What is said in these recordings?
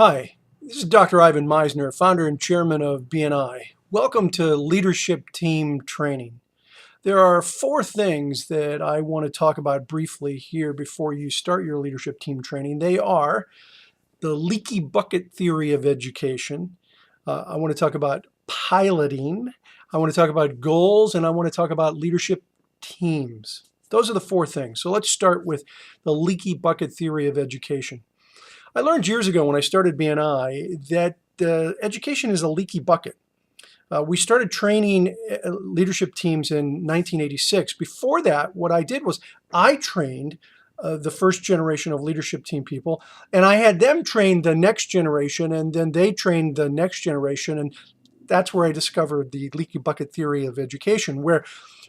Hi, this is Dr. Ivan Misner, founder and chairman of BNI. Welcome to Leadership Team Training. There are four things that I want to talk about briefly here before you start your leadership team training. They are the leaky bucket theory of education. I want to talk about piloting. I want to talk about goals, and I want to talk about leadership teams. Those are the four things. So let's start with the leaky bucket theory of education. I learned years ago when I started BNI that education is a leaky bucket. We started training leadership teams in 1986. Before that, what I did was I trained the first generation of leadership team people, and I had them train the next generation, and then they trained the next generation. And that's where I discovered the leaky bucket theory of education, where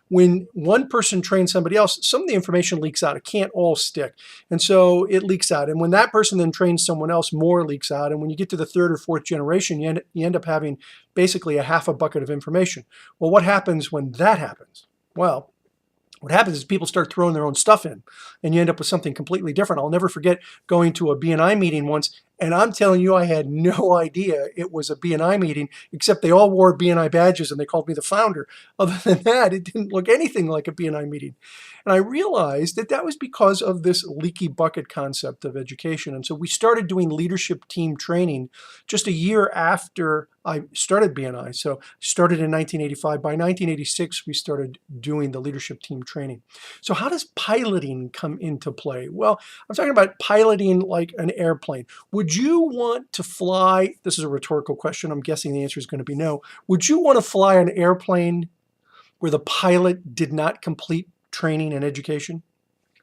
when one person trains somebody else, some of the information leaks out. It can't all stick. And so it leaks out. And when that person then trains someone else, more leaks out. And when you get to the third or fourth generation, you end up having basically a half a bucket of information. Well, what happens when that happens? Well, what happens is people start throwing their own stuff in, and you end up with something completely different. I'll never forget going to a BNI meeting once, and I'm telling you, I had no idea it was a BNI meeting, except they all wore BNI badges and they called me the founder. Other than that, it didn't look anything like a BNI meeting. And I realized that that was because of this leaky bucket concept of education. And so we started doing leadership team training just a year after I started BNI. So started in 1985. By 1986, we started doing the leadership team training. So how does piloting come into play? Well, I'm talking about piloting like an airplane. Would you want to fly? This is a rhetorical question. I'm guessing the answer is going to be no. Would you want to fly an airplane where the pilot did not complete training and education?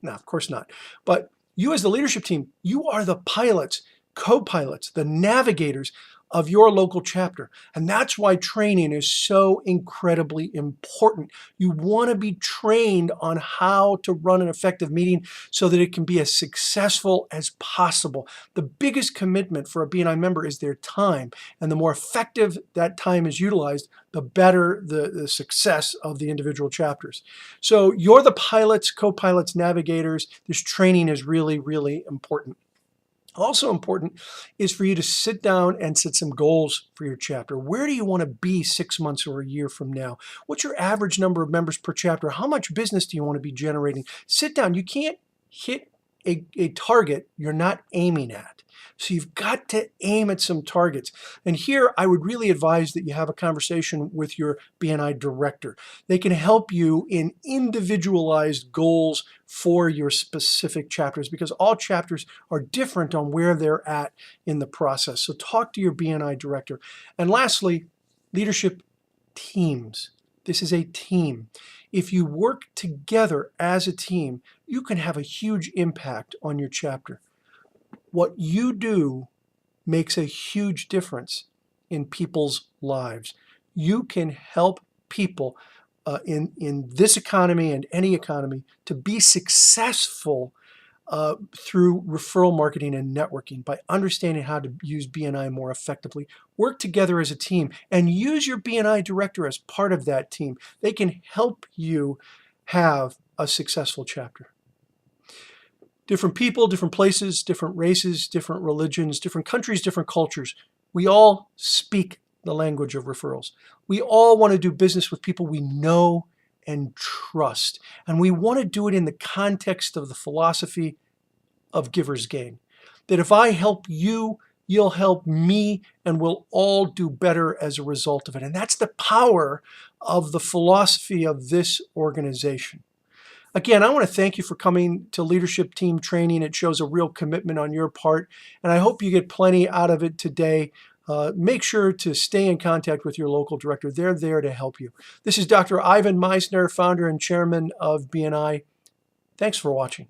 No, of course not. But you as the leadership team, you are the pilots, co-pilots, the navigators of your local chapter. And that's why training is so incredibly important. You want to be trained on how to run an effective meeting so that it can be as successful as possible. The biggest commitment for a BNI member is their time. And the more effective that time is utilized, the better the success of the individual chapters. So you're the pilots, co-pilots, navigators. This training is really, really important. Also important is for you to sit down and set some goals for your chapter. Where do you want to be 6 months or a year from now? What's your average number of members per chapter? How much business do you want to be generating? Sit down. You can't hit a target you're not aiming at. So you've got to aim at some targets. And here I would really advise that you have a conversation with your BNI director. They can help you in individualized goals for your specific chapters, because all chapters are different on where they're at in the process. So talk to your BNI director. And lastly, leadership teams. This is a team. If you work together as a team, you can have a huge impact on your chapter. What you do makes a huge difference in people's lives. You can help people in this economy and any economy to be successful through referral marketing and networking, by understanding how to use BNI more effectively. Work together as a team and use your BNI director as part of that team. They can help you have a successful chapter. Different people, different places, different races, different religions, different countries, different cultures. We all speak the language of referrals. We all want to do business with people we know and trust. And we want to do it in the context of the philosophy of giver's gain. That if I help you, you'll help me, and we'll all do better as a result of it. And that's the power of the philosophy of this organization. Again, I want to thank you for coming to leadership team training. It shows a real commitment on your part, and I hope you get plenty out of it today. Make sure to stay in contact with your local director. They're there to help you. This is Dr. Ivan Misner, founder and chairman of BNI. Thanks for watching.